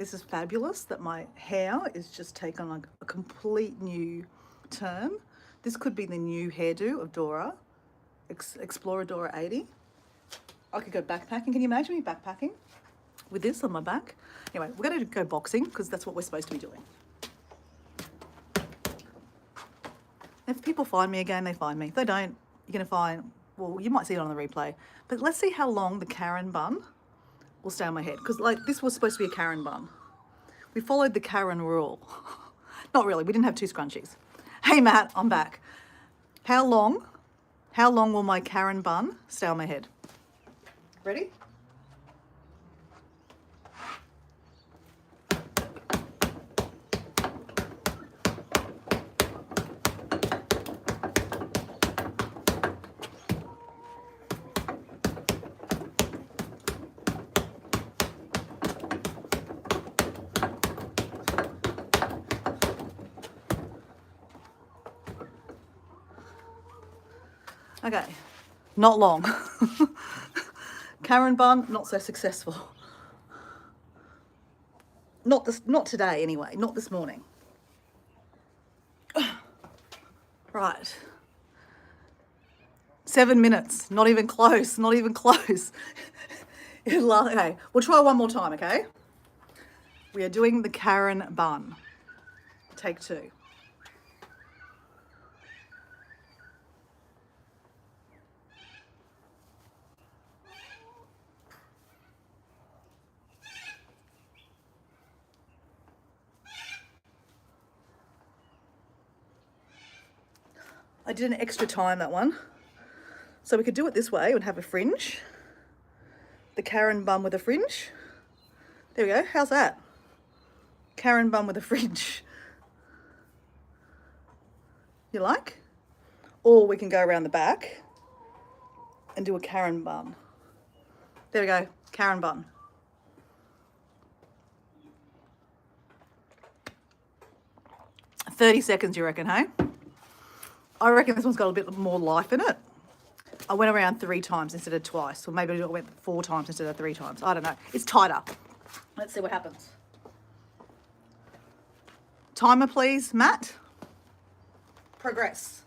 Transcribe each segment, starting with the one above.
This is fabulous that my hair is just taken like a complete new turn. This could be the new hairdo of Dora, Xploradora 80. I could go backpacking. Can you imagine me backpacking with this on my back? Anyway, we're going to go boxing because that's what we're supposed to be doing. If people find me again, they find me. If they don't, you're going to find, well, you might see it on the replay. But let's see how long the Karen bun will stay on my head. Because like this was supposed to be a Karen bun. We followed the Karen rule. Not really, we didn't have two scrunchies. Hey Matt, I'm back. How long will my Karen bun stay on my head? Ready? Okay, not long. Karen bun, not so successful. Not today anyway, not this morning. Right. 7 minutes, not even close, not even close. Okay, we'll try one more time, okay? We are doing the Karen bun. Take 2. I did an extra time that one. So we could do it this way and have a fringe. The Karen bun with a fringe. There we go, how's that? Karen bun with a fringe. You like? Or we can go around the back and do a Karen bun. There we go, Karen bun. "30 seconds, you reckon, hey? I reckon this one's got a bit more life in it. I went around 3 times instead of twice, or maybe I went 4 times instead of 3 times. I don't know. It's tighter. Let's see what happens. Timer, please, Matt. Progress.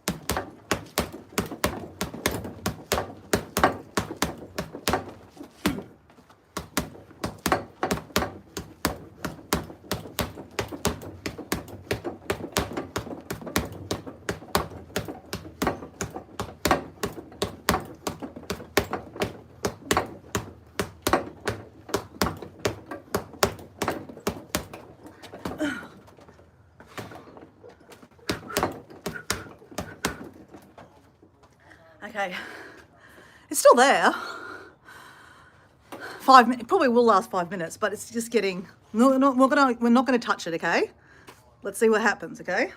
Okay, it's still there. 5 minutes, probably will last 5 minutes, but it's just getting, we're not gonna touch it, okay? Let's see what happens, okay?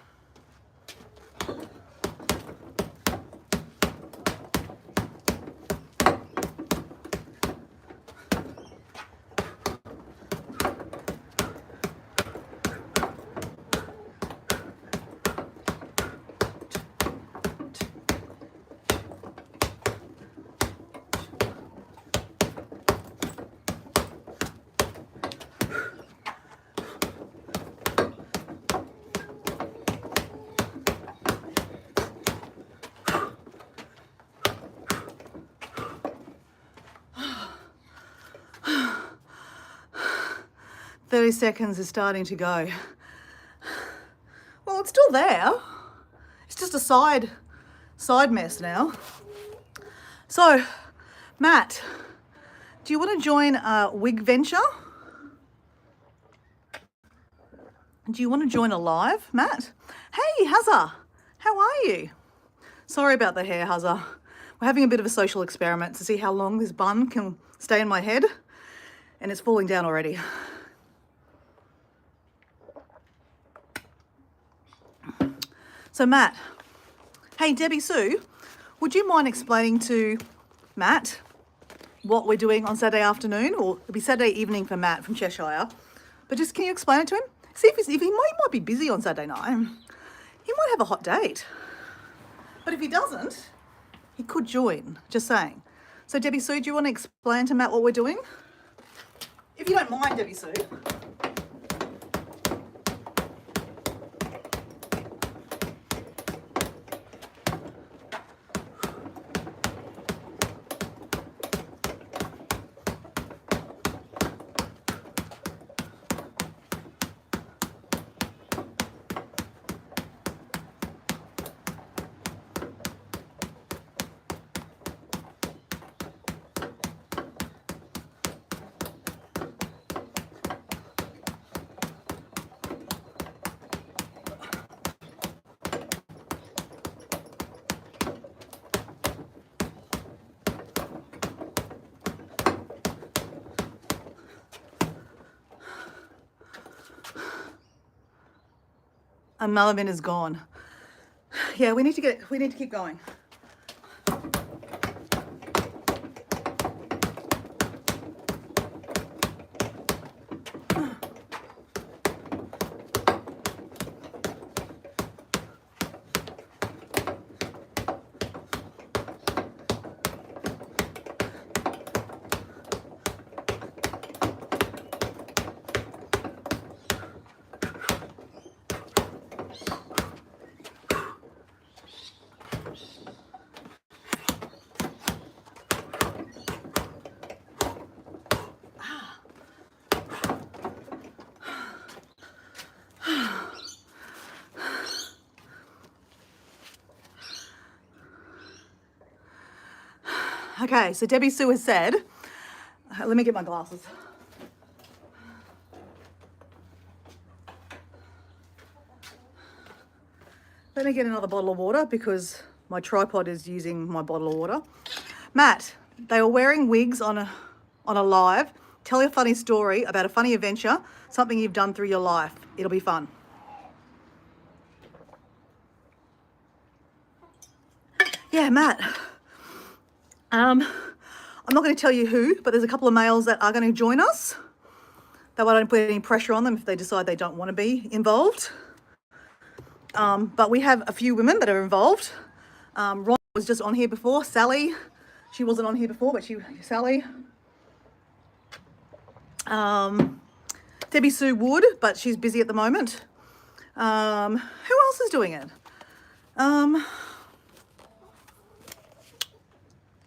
30 seconds is starting to go. Well, it's still there. It's just a side mess now. So, Matt, do you want to join a wig venture? Do you want to join a live, Matt? Hey, Hazza, how are you? Sorry about the hair, Hazza. We're having a bit of a social experiment to see how long this bun can stay in my head, and it's falling down already. So Matt, hey Debbie Sue, would you mind explaining to Matt what we're doing on Saturday afternoon, or it'll be Saturday evening for Matt from Cheshire, but just can you explain it to him? See if he might be busy on Saturday night. He might have a hot date. But if he doesn't, he could join, just saying. So Debbie Sue, do you want to explain to Matt what we're doing? If you don't mind, Debbie Sue, And Malamin is gone. Yeah, we need to keep going. Okay, so Debbie Sue has said, let me get my glasses. Let me get another bottle of water because my tripod is using my bottle of water. Matt, they were wearing wigs on a live. Tell a funny story about a funny adventure, something you've done through your life. It'll be fun. Yeah, Matt. I'm not going to tell you who, but there's a couple of males that are going to join us. Though I don't put any pressure on them if they decide they don't want to be involved. But we have a few women that are involved. Ron was just on here before. Sally, she wasn't on here before, but Sally. Debbie Sue would, but she's busy at the moment. Who else is doing it?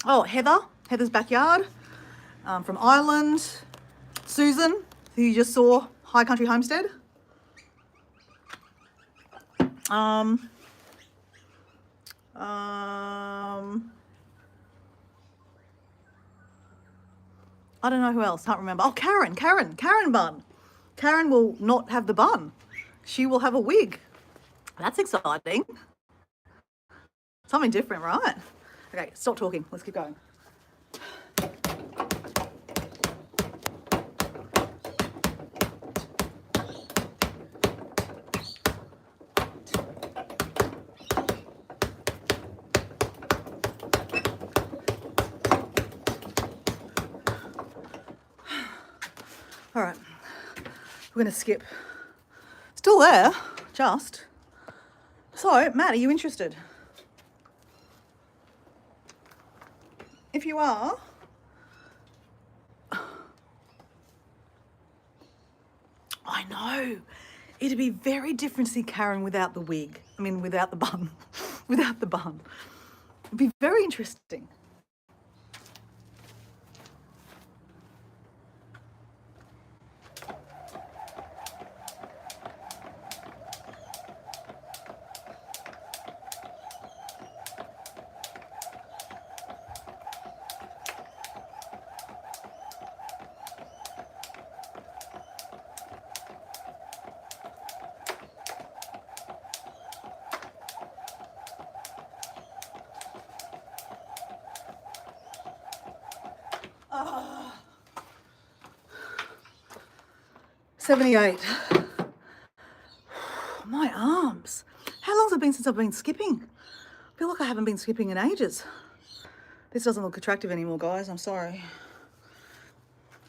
Oh, Heather's Backyard from Ireland. Susan, who you just saw, High Country Homestead. I don't know who else, can't remember. Oh, Karen bun. Karen will not have the bun. She will have a wig. That's exciting. Something different, right? Okay, stop talking. Let's keep going. All right, we're going to skip. Still there, just. So, Matt, are you interested? If you are, I know, it'd be very different to see Karen without the wig. I mean, without the bun, without the bun. It'd be very interesting. Oh. 78. My arms. How long's it been since I've been skipping? I feel like I haven't been skipping in ages. This doesn't look attractive anymore, guys. I'm sorry.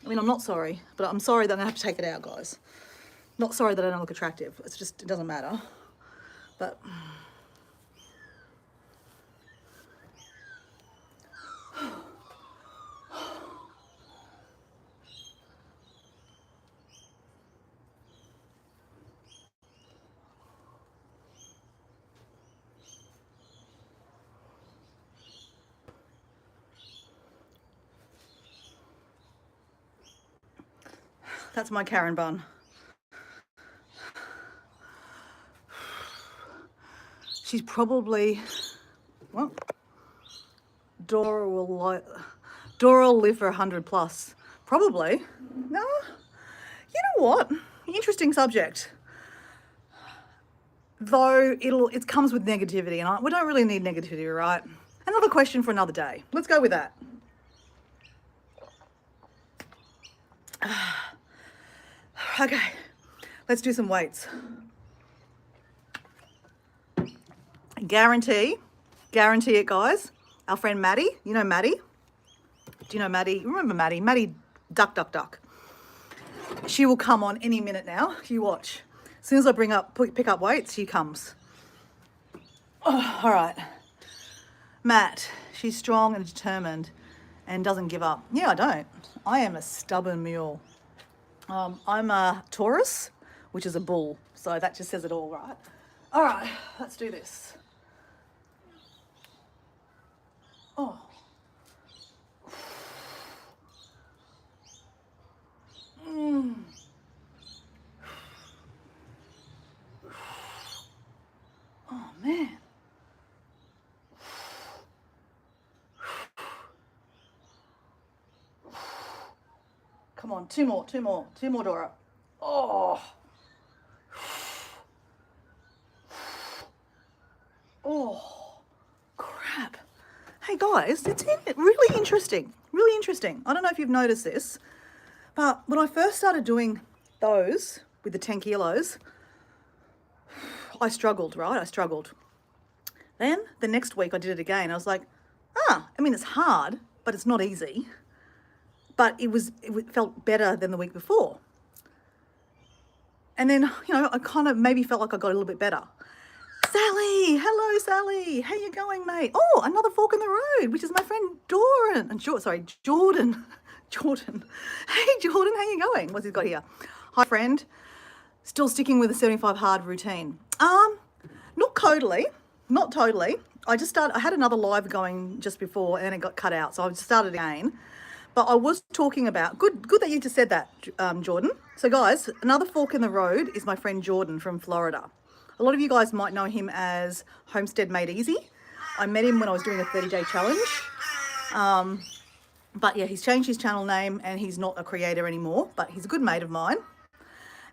I mean, I'm not sorry, but I'm sorry that I have to take it out, guys. Not sorry that I don't look attractive. It's just, it doesn't matter. But... that's my Karen bun. She's probably, well, Dora will live for 100 plus. Probably. No. You know what? Interesting subject. Though it comes with negativity, and we don't really need negativity, right? Another question for another day. Let's go with that. Okay, let's do some weights. Guarantee it, guys. Our friend Maddie, you know Maddie? Do you know Maddie? Remember Maddie? Maddie, duck, duck, duck. She will come on any minute now. You watch. As soon as I pick up weights, she comes. Oh, all right. Matt, she's strong and determined and doesn't give up. Yeah, I don't. I am a stubborn mule. I'm a Taurus, which is a bull. So that just says it all, right? All right, let's do this. Oh. Oh, man. Come on, two more, Dora. Oh. Oh, crap. Hey guys, it's really interesting. Really interesting. I don't know if you've noticed this, but when I first started doing those with the 10 kilos, I struggled, right? I struggled. Then the next week I did it again. I was like, I mean, it's hard, but it's not easy. But it felt better than the week before. And then, I kind of maybe felt like I got a little bit better. Sally, hello Sally, how you going, mate? Oh, another fork in the road, which is my friend Jordan. Jordan. Hey Jordan, how you going? What's he got here? Hi friend, still sticking with the 75 hard routine. Not totally. I had another live going just before and then it got cut out, so I just started again. But I was talking about, good that you just said that, Jordan. So guys, another fork in the road is my friend Jordan from Florida. A lot of you guys might know him as Homestead Made Easy. I met him when I was doing a 30-day challenge. But yeah, he's changed his channel name and he's not a creator anymore, but he's a good mate of mine.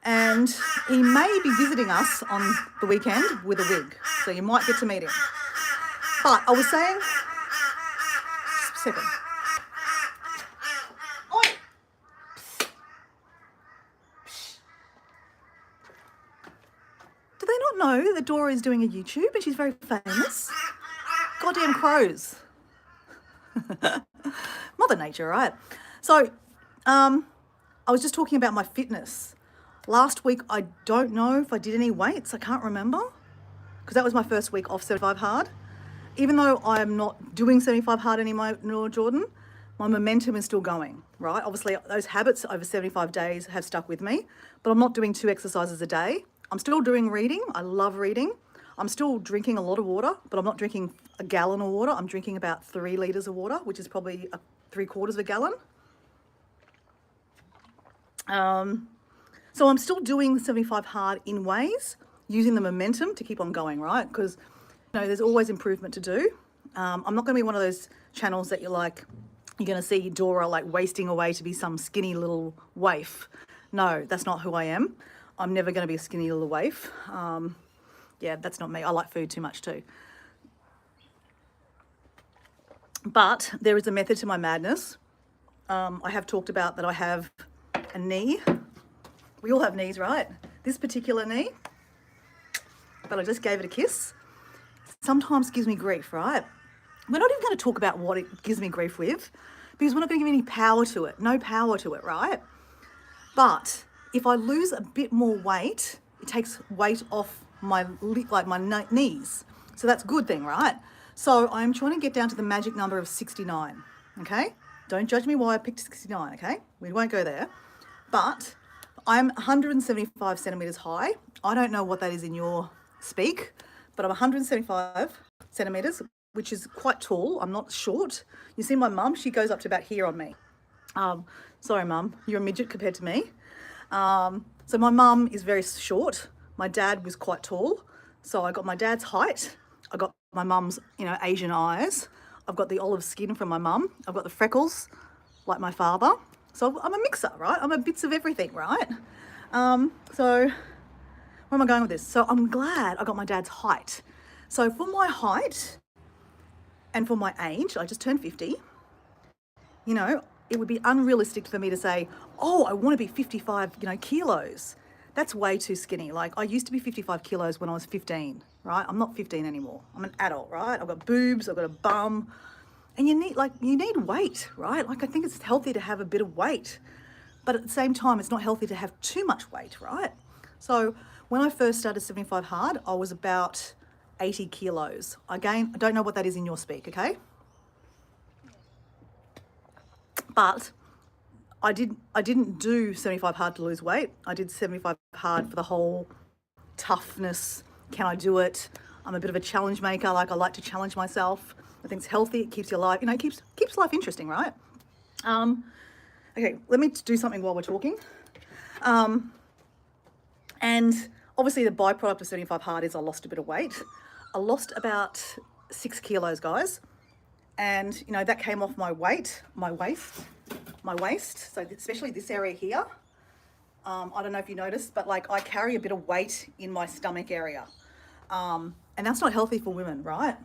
And he may be visiting us on the weekend with a wig. So you might get to meet him. But I was saying, just a second. Know that Dora is doing a YouTube and she's very famous. Goddamn crows. Mother Nature, right? So, I was just talking about my fitness. Last week, I don't know if I did any weights. I can't remember because that was my first week off 75 hard. Even though I am not doing 75 hard anymore, Jordan, my momentum is still going, right? Obviously, those habits over 75 days have stuck with me, but I'm not doing 2 exercises a day. I'm still doing reading. I love reading. I'm still drinking a lot of water, but I'm not drinking a gallon of water. I'm drinking about 3 litres of water, which is probably 3/4 of a gallon. So I'm still doing 75 hard in ways, using the momentum to keep on going, right? Because, there's always improvement to do. I'm not going to be one of those channels that you're going to see Dora wasting away to be some skinny little waif. No, that's not who I am. I'm never going to be a skinny little waif. Yeah, that's not me. I like food too much too. But there is a method to my madness. I have talked about that I have a knee. We all have knees, right? This particular knee, but I just gave it a kiss. Sometimes gives me grief, right? We're not even going to talk about what it gives me grief with because we're not going to give any power to it. No power to it, right? But if I lose a bit more weight, it takes weight off my knees. So that's a good thing, right? So I'm trying to get down to the magic number of 69, okay? Don't judge me why I picked 69, okay? We won't go there. But I'm 175 centimetres high. I don't know what that is in your speak, but I'm 175 centimetres, which is quite tall. I'm not short. You see my mum, she goes up to about here on me. Sorry, mum, you're a midget compared to me. So my mum is very short. My dad was quite tall. So I got my dad's height. I got my mum's, Asian eyes. I've got the olive skin from my mum. I've got the freckles like my father. So I'm a mixer, right? I'm a bits of everything, right? So where am I going with this? So I'm glad I got my dad's height. So for my height and for my age, I just turned 50, it would be unrealistic for me to say, oh, I want to be 55, kilos. That's way too skinny. Like, I used to be 55 kilos when I was 15, right? I'm not 15 anymore. I'm an adult, right? I've got boobs, I've got a bum. And you need weight, right? Like, I think it's healthy to have a bit of weight. But at the same time, it's not healthy to have too much weight, right? So when I first started 75 Hard, I was about 80 kilos. Again, I don't know what that is in your speak, okay? But I didn't do 75 Hard to lose weight. I did 75 Hard for the whole toughness. Can I do it? I'm a bit of a challenge maker. Like, I like to challenge myself. I think it's healthy. It keeps your life, it keeps life interesting, right? Okay, let me do something while we're talking. And obviously the byproduct of 75 Hard is I lost a bit of weight. I lost about 6 kilos, guys. And, that came off my waist. So especially this area here. I don't know if you noticed, but like, I carry a bit of weight in my stomach area. And that's not healthy for women, right?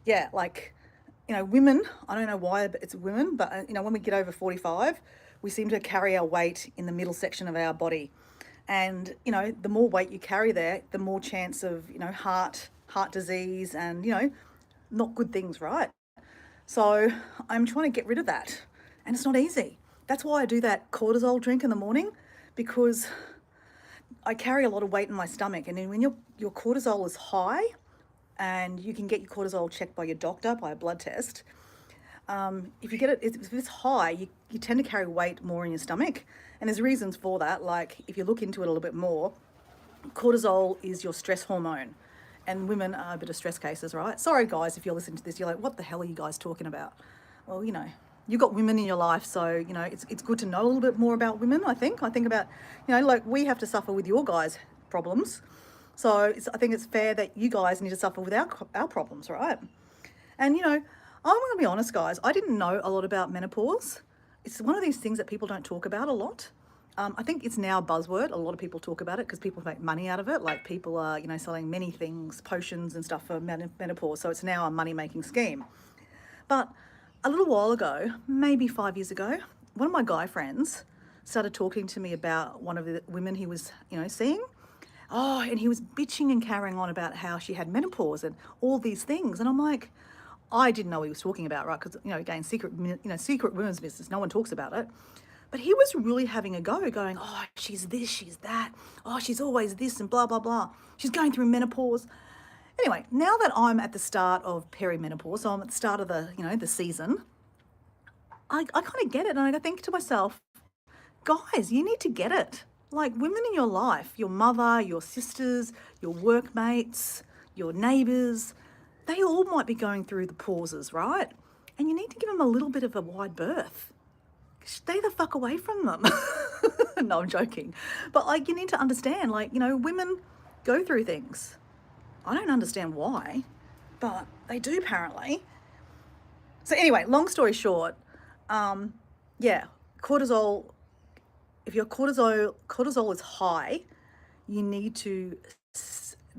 Yeah, like, women, I don't know why, but it's women, but when we get over 45, we seem to carry our weight in the middle section of our body. And, the more weight you carry there, the more chance of, heart disease and, not good things, right? So I'm trying to get rid of that. And it's not easy. That's why I do that cortisol drink in the morning, because I carry a lot of weight in my stomach. And then when your cortisol is high, and you can get your cortisol checked by your doctor, by a blood test. If you get it, if it's high, you tend to carry weight more in your stomach. And there's reasons for that. Like, if you look into it a little bit more, cortisol is your stress hormone. And women are a bit of stress cases, right? Sorry, guys, if you're listening to this, you're like, what the hell are you guys talking about? Well, you've got women in your life, so, it's good to know a little bit more about women, I think. I think about, like, we have to suffer with your guys' problems. So I think it's fair that you guys need to suffer with our problems, right? And, I'm going to be honest, guys, I didn't know a lot about menopause. It's one of these things that people don't talk about a lot. I think it's now a buzzword. A lot of people talk about it because people make money out of it. Like, people are, selling many things, potions and stuff for menopause. So it's now a money-making scheme. But a little while ago, maybe 5 years ago, one of my guy friends started talking to me about one of the women he was, seeing. Oh, and he was bitching and carrying on about how she had menopause and all these things. And I'm like, I didn't know what he was talking about, right? Because, again, secret women's business. No one talks about it. But he was really having a go, going, oh, she's this, she's that. Oh, she's always this and blah, blah, blah. She's going through menopause. Anyway, now that I'm at the start of perimenopause, so I'm at the start of the, the season, I kind of get it. And I think to myself, guys, you need to get it. Like, women in your life, your mother, your sisters, your workmates, your neighbours, they all might be going through the pauses, right? And you need to give them a little bit of a wide berth. Stay the fuck away from them. No, I'm joking. But, like, you need to understand, like, women go through things. I don't understand why, but they do apparently. So anyway, long story short, yeah, cortisol. If your cortisol is high, you need to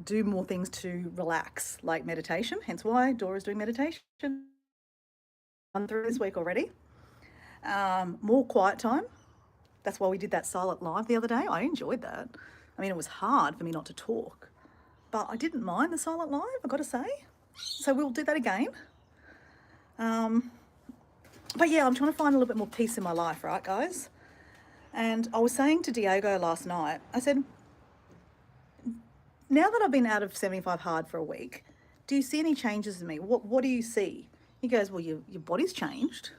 do more things to relax, like meditation. Hence why Dora's doing meditation. Gone through this week already. More quiet time. That's why we did that silent live the other day. I enjoyed that. I mean, it was hard for me not to talk, but I didn't mind the silent live, I've got to say. So we'll do that again. But yeah, I'm trying to find a little bit more peace in my life, right, guys? And I was saying to Diego last night, I said, now that I've been out of 75 Hard for a week, do you see any changes in me? What do you see? He goes, well, your body's changed.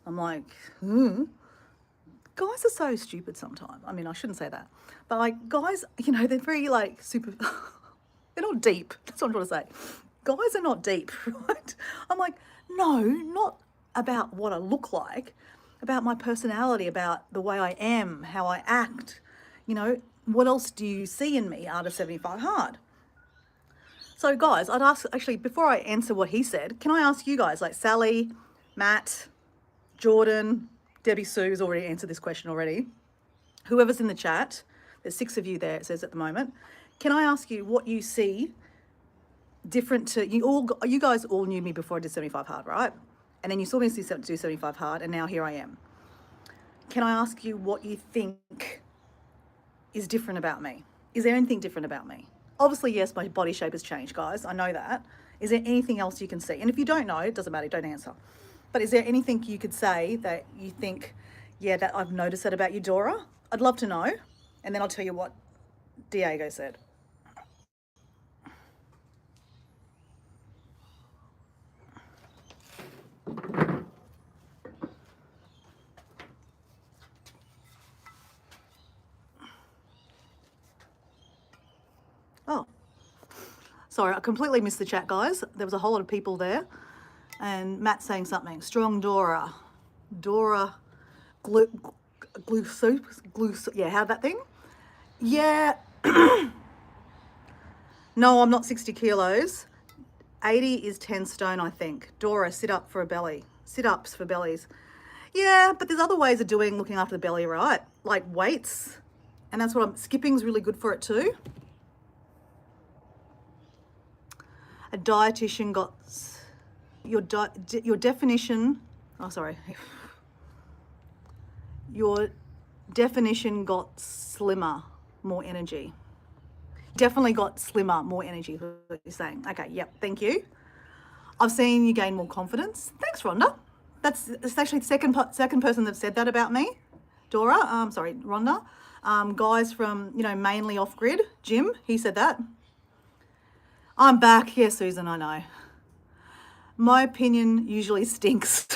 I'm like, Guys are so stupid sometimes. I mean, I shouldn't say that. But, like, guys, they're very, like, super... they're not deep. That's what I'm trying to say. Guys are not deep, right? I'm like, no, not about what I look like, about my personality, about the way I am, how I act. What else do you see in me out of 75 Hard? So, guys, I'd ask, actually, before I answer what he said, can I ask you guys, like Sally, Matt, Jordan, Debbie Sue's already answered this question already. Whoever's in the chat, there's 6 of you there, it says at the moment. Can I ask you what you see different to, you guys all knew me before I did 75 Hard, right? And then you saw me do 75 Hard, and now here I am. can I ask you what you think is different about me? Is there anything different about me? Obviously, yes, my body shape has changed, guys. I know that. Is there anything else you can see? And if you don't know, it doesn't matter, don't answer. But is there anything you could say that you think, yeah, that I've noticed that about you, Dora? I'd love to know. And then I'll tell you what Diego said. Oh, sorry, I completely missed the chat, guys. There was a whole lot of people there. And Matt saying something. Strong Dora. Dora glue soup. Yeah, how that thing? Yeah. No, I'm not 60 kilos. 80 is 10 stone, I think. Dora, sit up for a belly. Sit-ups for bellies. Yeah, but there's other ways of looking after the belly, right? Like weights. And that's what skipping's really good for it too. A dietitian got your definition. Oh, sorry. Your definition got slimmer, more energy. Definitely got slimmer, more energy, is what you're saying. Okay, yep, thank you. I've seen you gain more confidence. Thanks, Rhonda. That's actually the second person that said that about me. Dora, sorry, Rhonda. Guys from, mainly off-grid, Jim, he said that. I'm back. Yeah, Susan, I know. My opinion usually stinks.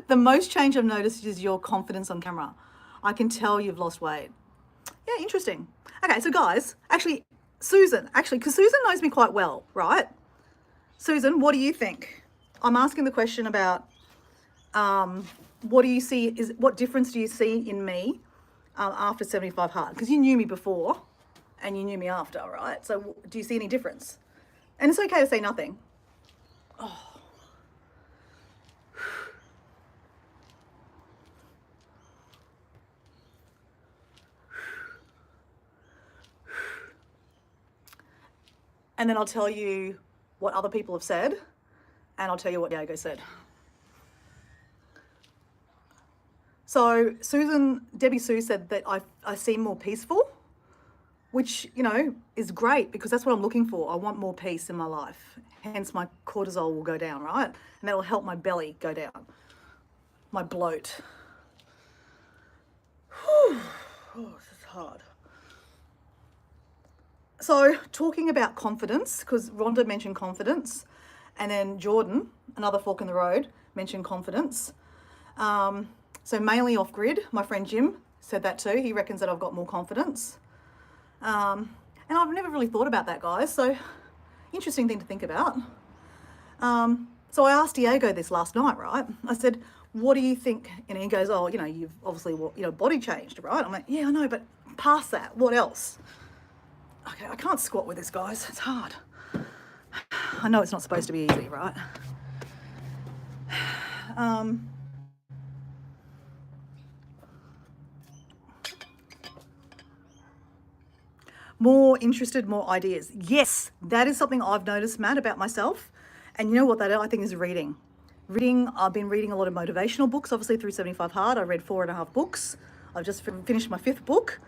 The most change I've noticed is your confidence on camera. I can tell you've lost weight. Yeah, interesting. Okay, so guys, Susan, because Susan knows me quite well, right? Susan, what do you think? I'm asking the question about what do you see, what difference do you see in me after 75 hard? Because you knew me before and you knew me after, right? So do you see any difference? And it's okay to say nothing. Oh. And then I'll tell you what other people have said, and I'll tell you what Diego said. So Debbie Sue said that I seem more peaceful, which, is great because that's what I'm looking for. I want more peace in my life. Hence my cortisol will go down, right? And that'll help my belly go down, my bloat. Whew. Oh, this is hard. So talking about confidence, because Rhonda mentioned confidence, and then Jordan, another fork in the road, mentioned confidence. So mainly off-grid, my friend Jim said that too. He reckons that I've got more confidence. And I've never really thought about that, guys. So interesting thing to think about. So I asked Diego this last night, right? I said, what do you think? And he goes, oh, you've obviously, body changed, right? I'm like, yeah, I know, but past that, what else? Okay, I can't squat with this, guys. It's hard. I know it's not supposed to be easy, right? More interested, more ideas. Yes, that is something I've noticed, Matt, about myself. And you know what that I think is reading. I've been reading a lot of motivational books, obviously through 75 Hard. I read 4.5 books. I've just finished my 5th book.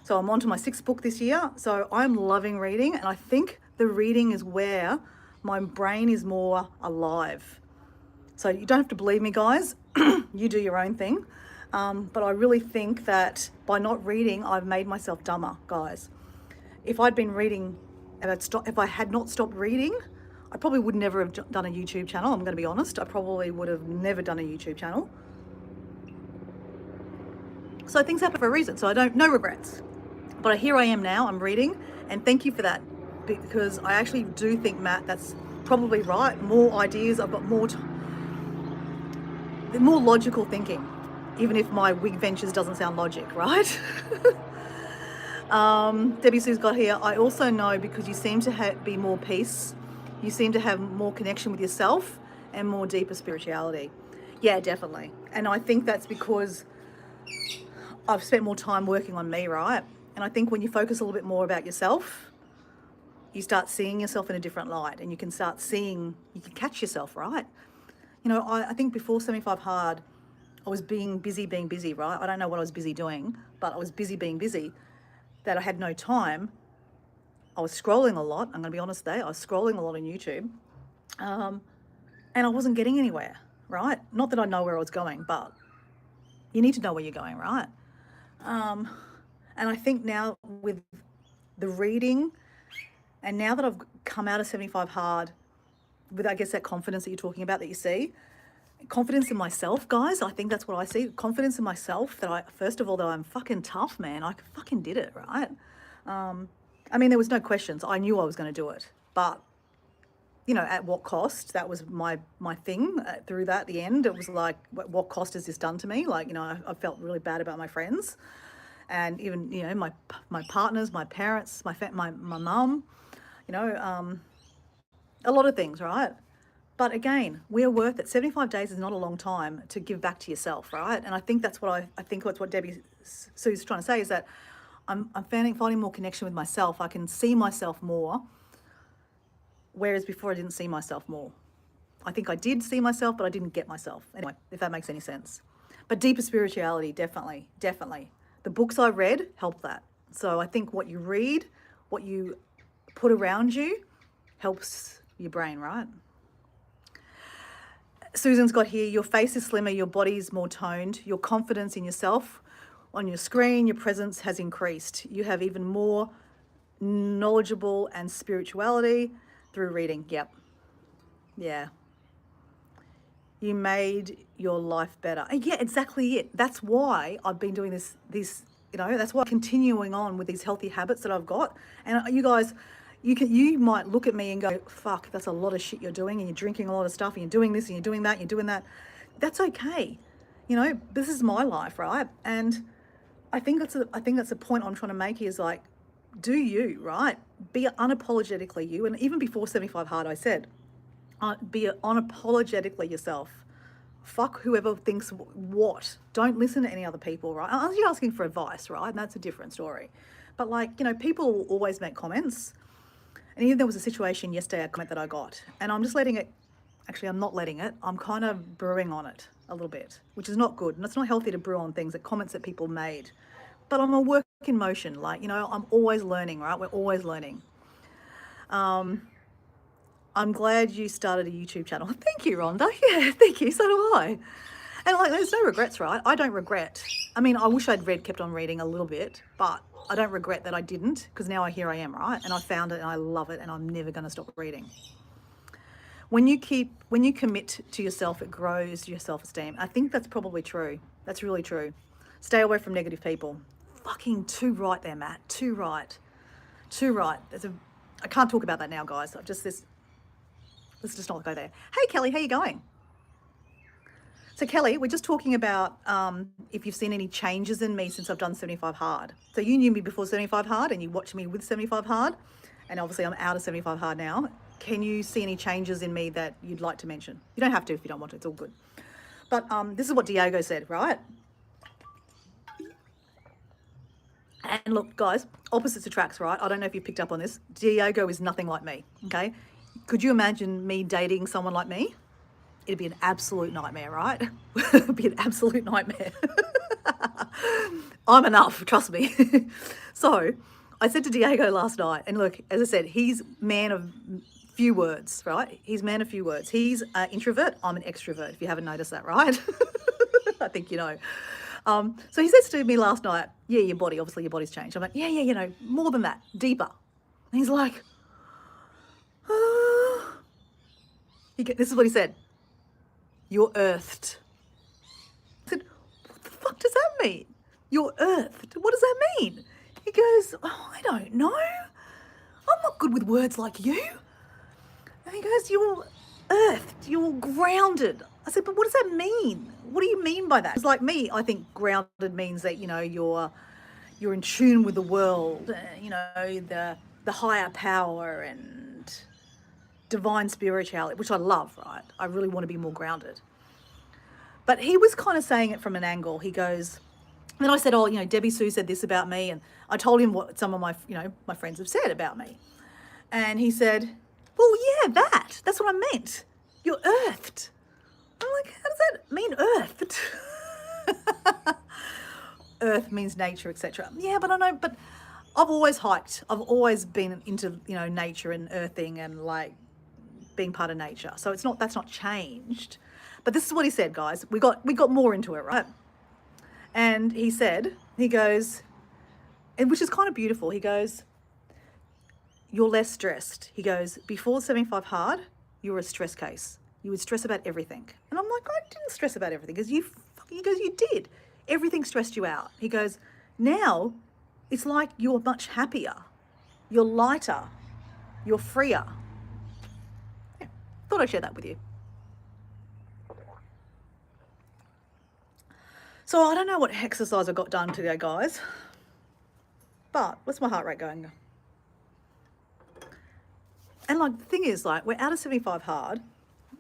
So I'm on to my 6th book this year. So I'm loving reading. And I think the reading is where my brain is more alive. So you don't have to believe me, guys. You do your own thing. But I really think that by not reading, I've made myself dumber, guys. If I'd been reading, if I had not stopped reading, I probably would never have done a YouTube channel. I'm going to be honest. I probably would have never done a YouTube channel. So things happen for a reason. So no regrets. But here I am now. I'm reading, and thank you for that, because I actually do think, Matt, that's probably right. More ideas. I've got more logical thinking, even if my wig ventures doesn't sound logic, right? Debbie Sue's got here. I also know because you seem to be more peace. You seem to have more connection with yourself and more deeper spirituality. Yeah, definitely. And I think that's because I've spent more time working on me, right? And I think when you focus a little bit more about yourself, you start seeing yourself in a different light, and you can catch yourself, right? I think before 75 Hard, I was being busy, right? I don't know what I was busy doing, but I was busy being busy, that I had no time. I was scrolling a lot. I'm going to be honest today. I was scrolling a lot on YouTube, and I wasn't getting anywhere, right? Not that I know where I was going, but you need to know where you're going, right? And I think now with the reading, and now that I've come out of 75 hard with, I guess, that confidence that you're talking about, that you see, confidence in myself, guys. I think that's what I see. Confidence in myself, that I, first of all, that I'm fucking tough, man. I fucking did it, right? I mean, there was no questions. I knew I was going to do it, but you know, at what cost? That was my thing. Through that, the end, it was like, what cost has this done to me? Like, you know, I felt really bad about my friends, and even, you know, my partners, my parents, my mum, you know, a lot of things, right? But again, we are worth it. 75 days is not a long time to give back to yourself, right? And I think that's what I think that's what Debbie Sue's trying to say, is that I'm finding more connection with myself. I can see myself more, whereas before I didn't see myself more. I think I did see myself, but I didn't get myself. Anyway, if that makes any sense. But deeper spirituality, definitely, definitely. The books I read helped that. So I think what you read, what you put around you, helps your brain, right? Susan's got here, your face is slimmer, your body's more toned, your confidence in yourself on your screen, your presence has increased. You have even more knowledgeable and spirituality through reading. Yep. Yeah. You made your life better. And yeah, exactly it. That's why I've been doing this, you know, that's why I'm continuing on with these healthy habits that I've got. And you guys, you might look at me and go, fuck, that's a lot of shit you're doing, and you're drinking a lot of stuff, and you're doing this, and you're doing that, and you're doing that. That's okay. You know, this is my life, right? And I think that's the point I'm trying to make, is like, do you, right? Be unapologetically you. And even before 75 hard, I said, be unapologetically yourself. Fuck whoever thinks what. Don't listen to any other people, right? Unless you're asking for advice, right? And that's a different story. But like, you know, people will always make comments. And even there was a situation yesterday, a comment that I got, and I'm just letting it, actually I'm not letting it, I'm kind of brewing on it a little bit, which is not good. And it's not healthy to brew on things, that comments that people made. But I'm a work in motion, like, you know, I'm always learning, right? We're always learning. I'm glad you started a YouTube channel. Thank you, Rhonda. Yeah, thank you. So do I. And like, there's no regrets, right? I don't regret. I mean, I wish I'd kept on reading a little bit, but I don't regret that I didn't, because now here I am, right? And I found it and I love it, and I'm never going to stop reading. When you commit to yourself, it grows your self-esteem. I think that's probably true. That's really true. Stay away from negative people. Fucking too right there, Matt. Too right. Too right. I can't talk about that now, guys. Let's just not go there. Hey, Kelly, how you going? So, Kelly, we're just talking about if you've seen any changes in me since I've done 75 hard. So you knew me before 75 hard, and you watched me with 75 hard, and obviously I'm out of 75 hard now. Can you see any changes in me that you'd like to mention? You don't have to if you don't want to. It's all good. But this is what Diego said, right? And look, guys, opposites attracts, right? I don't know if you picked up on this. Diego is nothing like me, okay? Could you imagine me dating someone like me? It'd be an absolute nightmare, right? It'd be an absolute nightmare. I'm enough, trust me. So I said to Diego last night, and look, as I said, he's man of few words, right? He's man of few words. He's an introvert, I'm an extrovert, if you haven't noticed that, right? I think you know. So he says to me last night, yeah, obviously your body's changed. I'm like, yeah, you know, more than that, deeper. And he's like, this is what he said. You're earthed. I said, what the fuck does that mean? You're earthed. What does that mean? He goes, oh, I don't know. I'm not good with words like you. And he goes, you're earthed. You're grounded. I said, but what does that mean? What do you mean by that? It's like me, I think grounded means that, you know, you're in tune with the world, you know, the higher power and divine spirituality, which I love, right? I really want to be more grounded. But he was kind of saying it from an angle. He goes, and then I said, oh, you know, Debbie Sue said this about me. And I told him what some of my, you know, my friends have said about me. And he said, well, yeah, that's what I meant. You're earthed. I'm like, how does that mean, earthed? Earth means nature, etc. Yeah, but I know, but I've always hiked. I've always been into, nature and earthing and like being part of nature. So that's not changed. But this is what he said, guys. We got more into it, right? And he goes, and which is kind of beautiful. He goes, you're less stressed. He goes, before 75 hard, you were a stress case. You would stress about everything. And I'm like, I didn't stress about everything. He goes, you did. Everything stressed you out. He goes, now it's like you're much happier. You're lighter. You're freer. Yeah, thought I'd share that with you. So I don't know what exercise I got done today, guys. But what's my heart rate going? And like the thing is, like, we're out of 75 hard.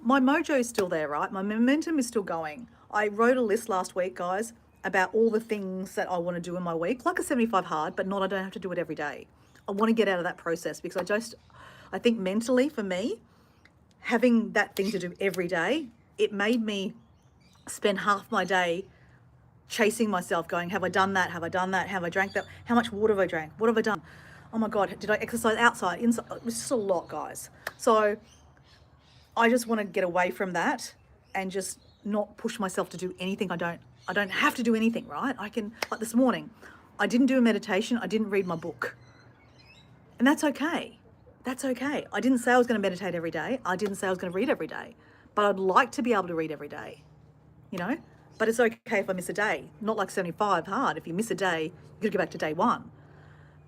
My mojo is still there, right? My momentum is still going. I wrote a list last week, guys, about all the things that I want to do in my week, like a 75 hard, but I don't have to do it every day. I want to get out of that process because I think mentally for me, having that thing to do every day, it made me spend half my day chasing myself going, have I done that? Have I done that? Have I drank that? How much water have I drank? What have I done? Oh my God, did I exercise outside, inside? It was just a lot, guys. So I just want to get away from that and just not push myself to do anything. I don't have to do anything, right? I can, like this morning, I didn't do a meditation. I didn't read my book. And that's okay. That's okay. I didn't say I was going to meditate every day. I didn't say I was going to read every day. But I'd like to be able to read every day, But it's okay if I miss a day. Not like 75 hard. If you miss a day, you got to go back to day one.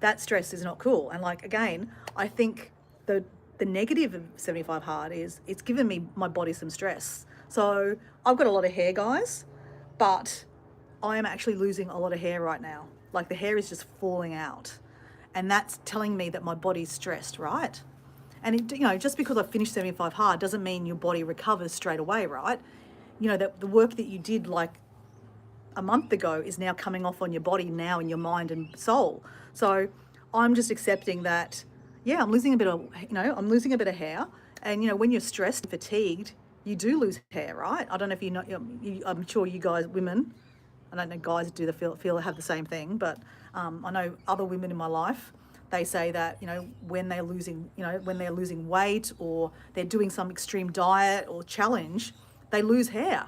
That stress is not cool. And like, again, I think the negative of 75 hard is it's given me, my body, some stress. So I've got a lot of hair, guys, but I am actually losing a lot of hair right now. Like the hair is just falling out. And that's telling me that my body's stressed, right? And just because I finished 75 hard doesn't mean your body recovers straight away, right? That the work that you did like a month ago is now coming off on your body now in your mind and soul. So I'm just accepting that, yeah, I'm losing a bit of hair. And, when you're stressed and fatigued, you do lose hair, right? I don't know if I'm sure you guys, women, I don't know guys do have the same thing, but I know other women in my life, they say that, when they're losing weight or they're doing some extreme diet or challenge, they lose hair.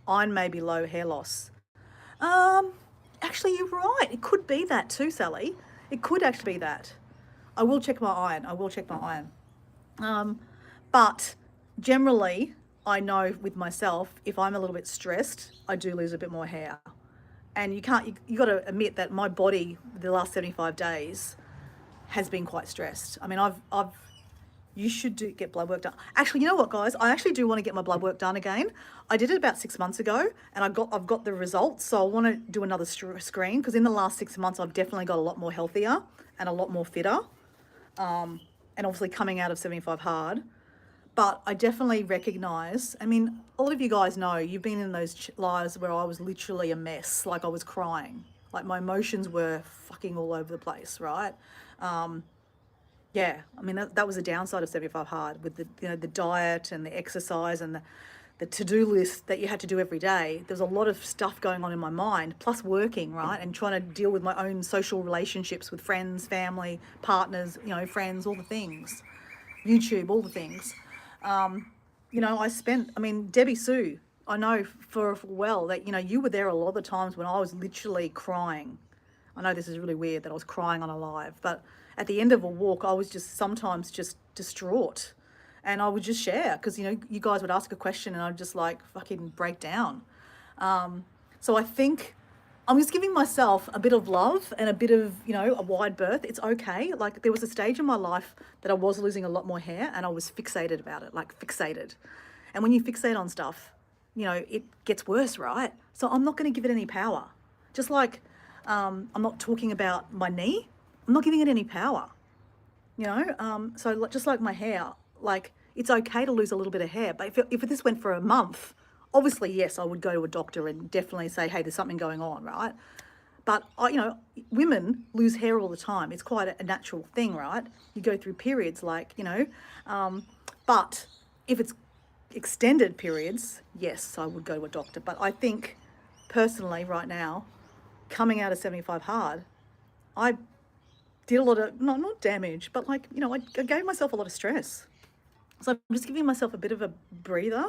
Iron may be low hair loss. Actually, you're right. It could be that too, Sally. It could actually be that. I will check my iron. But generally, I know with myself, if I'm a little bit stressed, I do lose a bit more hair. And you got to admit that my body, the last 75 days, has been quite stressed. I mean, you should get blood work done. Actually, you know what, guys? I actually do want to get my blood work done again. I did it about 6 months ago, and I've got the results. So I want to do another screen because in the last 6 months, I've definitely got a lot more healthier and a lot more fitter. And obviously coming out of 75 hard. But I definitely recognise, I mean, a lot of you guys know, you've been in those lives where I was literally a mess, like I was crying. Like my emotions were fucking all over the place, right? Yeah, I mean, that was a downside of 75 hard with the diet and the exercise and the to-do list that you had to do every day. There's a lot of stuff going on in my mind, plus working, right? And trying to deal with my own social relationships with friends, family, partners, friends, all the things. YouTube, all the things. Debbie Sue, I know for well that, you were there a lot of the times when I was literally crying. I know this is really weird that I was crying on a live, but at the end of a walk, I was sometimes just distraught. And I would just share because, you guys would ask a question and I'd just like fucking break down. So I think I'm just giving myself a bit of love and a bit of, a wide berth. It's okay. Like there was a stage in my life that I was losing a lot more hair and I was fixated about it, like fixated. And when you fixate on stuff, it gets worse, right? So I'm not going to give it any power. Just like I'm not talking about my knee. I'm not giving it any power, So just like my hair, like it's okay to lose a little bit of hair. But if this went for a month, obviously, yes, I would go to a doctor and definitely say, hey, there's something going on, right? But, women lose hair all the time. It's quite a natural thing, right? You go through periods but if it's extended periods, yes, I would go to a doctor. But I think personally right now, coming out of 75 hard, I did a lot of, not damage, but like, you know, I gave myself a lot of stress. So I'm just giving myself a bit of a breather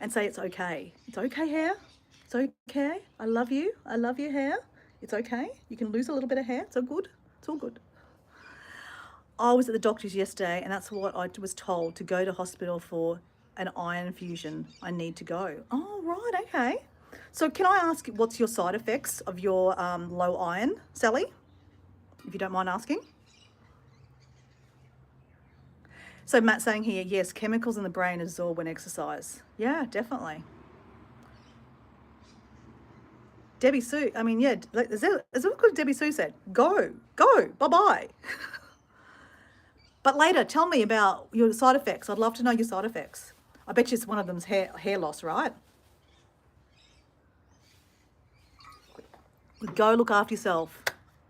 and say, it's okay. It's okay, hair. It's okay. I love you. I love your hair. It's okay. You can lose a little bit of hair. It's all good. It's all good. I was at the doctor's yesterday, and that's what I was told, to go to hospital for an iron infusion. I need to go. Oh, right. Okay. So can I ask, what's your side effects of your low iron, Sally? If you don't mind asking. So Matt's saying here, yes, chemicals in the brain absorb when exercise. Yeah, definitely. Debbie Sue, I mean, yeah, is that what Debbie Sue said? Go, bye-bye. But later, tell me about your side effects. I'd love to know your side effects. I bet you it's one of them's hair loss, right? Go look after yourself.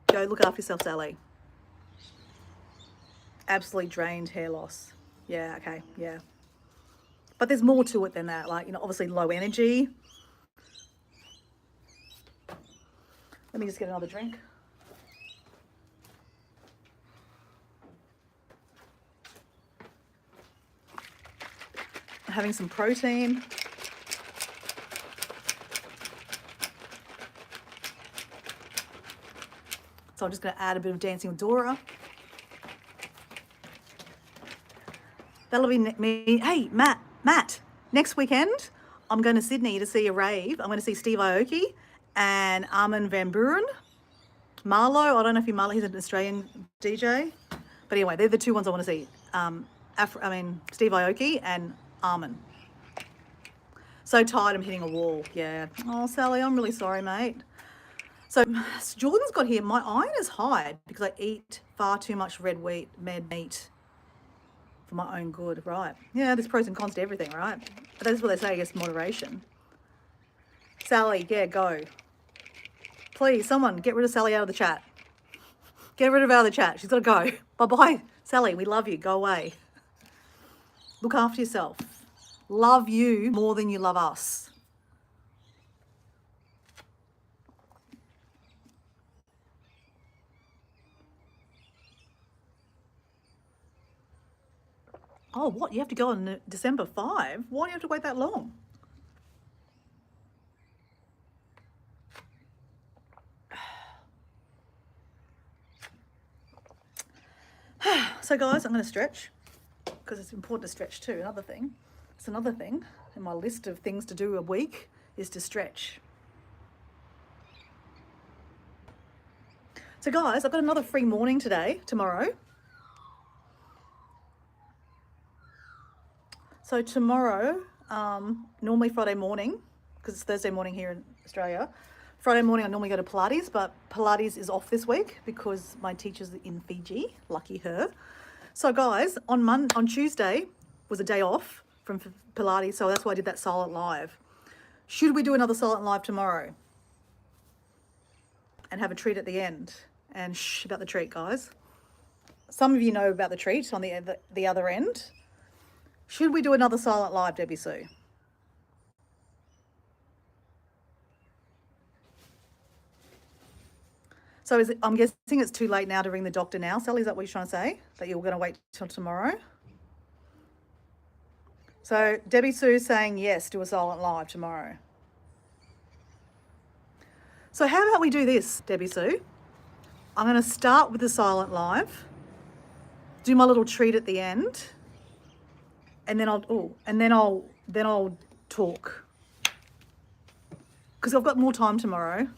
Go look after yourself, Sally. Absolutely drained hair loss. Yeah, okay, yeah. But there's more to it than that. Like, you know, obviously low energy. Let me just get another drink. Having some protein. So I'm just going to add a bit of Dancing with Dora. That'll be me. Hey, Matt, next weekend, I'm going to Sydney to see a rave. I'm going to see Steve Aoki and Armin van Buuren. Marlo, I don't know if you Marlo, he's an Australian DJ. But anyway, they're the two ones I want to see. Steve Aoki and Armin. So tired, I'm hitting a wall. Yeah. Oh, Sally, I'm really sorry, mate. So Jordan's got here, my iron is high because I eat far too much red meat for my own good, right? Yeah, there's pros and cons to everything, right? But that's what they say, I guess, moderation. Sally, yeah, go. Please, someone, get rid of Sally out of the chat. Get rid of her out of the chat. She's got to go. Bye-bye. Sally, we love you. Go away. Look after yourself. Love you more than you love us. Oh, what? You have to go on December 5? Why do you have to wait that long? So guys, I'm going to stretch because it's important to stretch too. It's another thing in my list of things to do a week is to stretch. So guys, I've got another free morning tomorrow. So tomorrow, normally Friday morning, because it's Thursday morning here in Australia, Friday morning I normally go to Pilates, but Pilates is off this week because my teacher's in Fiji, lucky her. So guys, on Tuesday was a day off from Pilates, so that's why I did that silent live. Should we do another silent live tomorrow? And have a treat at the end? And shh about the treat, guys. Some of you know about the treat on the other end. Should we do another silent live, Debbie Sue? So I'm guessing it's too late now to ring the doctor now. Sally, is that what you're trying to say? That you're going to wait till tomorrow? So Debbie Sue's saying yes, do a silent live tomorrow. So how about we do this, Debbie Sue? I'm going to start with the silent live, do my little treat at the end, and then I'll talk. Because I've got more time tomorrow.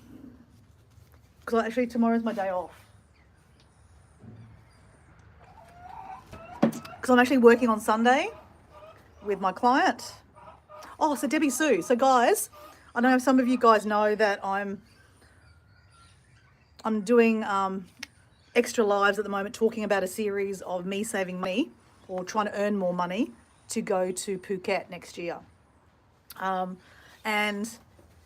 Because actually tomorrow's my day off. Because I'm actually working on Sunday with my client. Oh, so Debbie Sue. So guys, I don't know if some of you guys know that I'm doing extra lives at the moment, talking about a series of me saving money or trying to earn more money to go to Phuket next year. And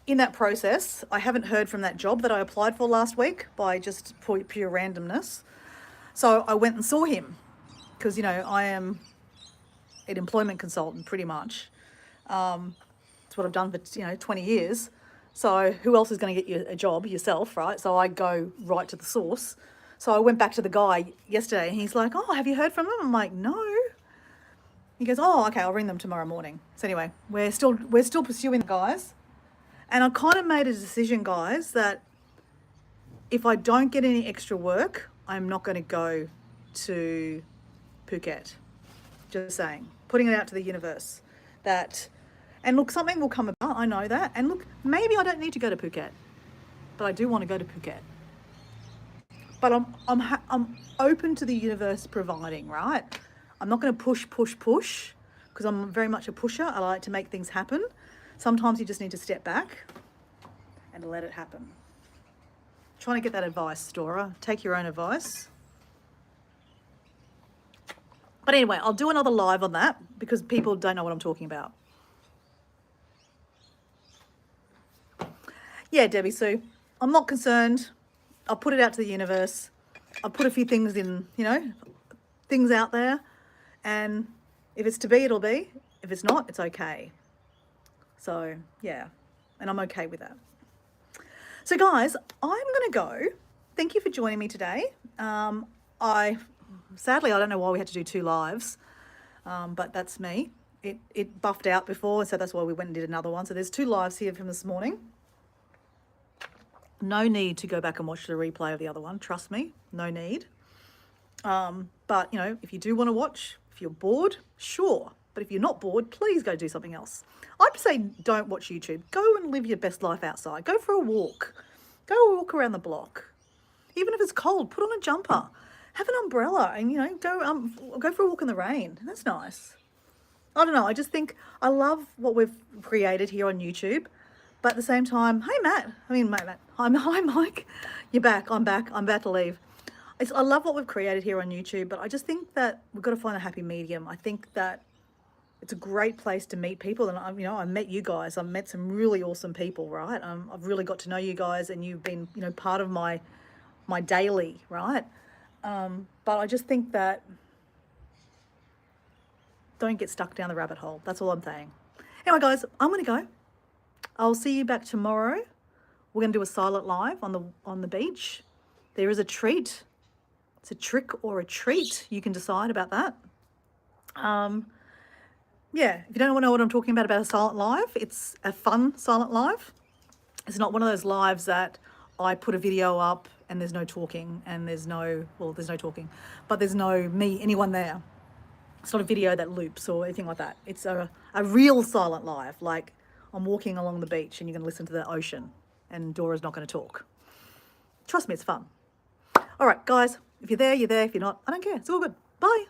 in that process, I haven't heard from that job that I applied for last week by just pure randomness. So I went and saw him because, you know, I am an employment consultant pretty much. It's what I've done for, 20 years. So who else is going to get you a job? Yourself, right? So I go right to the source. So I went back to the guy yesterday and he's like, oh, have you heard from them? I'm like, no. He goes, oh, okay, I'll ring them tomorrow morning. So anyway, we're still pursuing the guys. And I kind of made a decision, guys, that if I don't get any extra work, I'm not going to go to Phuket. Just saying, putting it out to the universe that, and look, something will come about. I know that. And look, maybe I don't need to go to Phuket, but I do want to go to Phuket. But I'm open to the universe providing, right? I'm not going to push because I'm very much a pusher. I like to make things happen. Sometimes you just need to step back and let it happen. Trying to get that advice, Dora. Take your own advice. But anyway, I'll do another live on that because people don't know what I'm talking about. Yeah, Debbie Sue, I'm not concerned. I'll put it out to the universe. I'll put a few things in, things out there. And if it's to be, it'll be. If it's not, it's okay. So, yeah. And I'm okay with that. So, guys, I'm going to go. Thank you for joining me today. Sadly, I don't know why we had to do 2 lives, but that's me. It buffed out before, so that's why we went and did another one. So there's 2 lives here from this morning. No need to go back and watch the replay of the other one. Trust me, no need. But, if you do want to watch, if you're bored, sure. But if you're not bored, please go do something else. I'd say don't watch YouTube. Go and live your best life outside. Go for a walk. Go walk around the block. Even if it's cold, put on a jumper. Have an umbrella and, go for a walk in the rain. That's nice. I don't know. I just think I love what we've created here on YouTube. But at the same time, hey, Matt. Hi, Mike. You're back. I'm back. I'm about to leave. I love what we've created here on YouTube, but I just think that we've got to find a happy medium. I think that it's a great place to meet people. And, I met you guys. I've met some really awesome people, right? I've really got to know you guys and you've been, part of my daily, right? But I just think that don't get stuck down the rabbit hole. That's all I'm saying. Anyway, guys, I'm going to go. I'll see you back tomorrow. We're going to do a silent live on the beach. There is a treat. It's a trick or a treat. You can decide about that. Yeah, if you don't know what I'm talking about a silent live, it's a fun silent live. It's not one of those lives that I put a video up and there's no talking and there's no talking, but there's no anyone there. It's not a video that loops or anything like that. It's a real silent live, like I'm walking along the beach and you're going to listen to the ocean and Dora's not going to talk. Trust me, it's fun. All right, guys, if you're there, you're there. If you're not, I don't care. It's all good. Bye.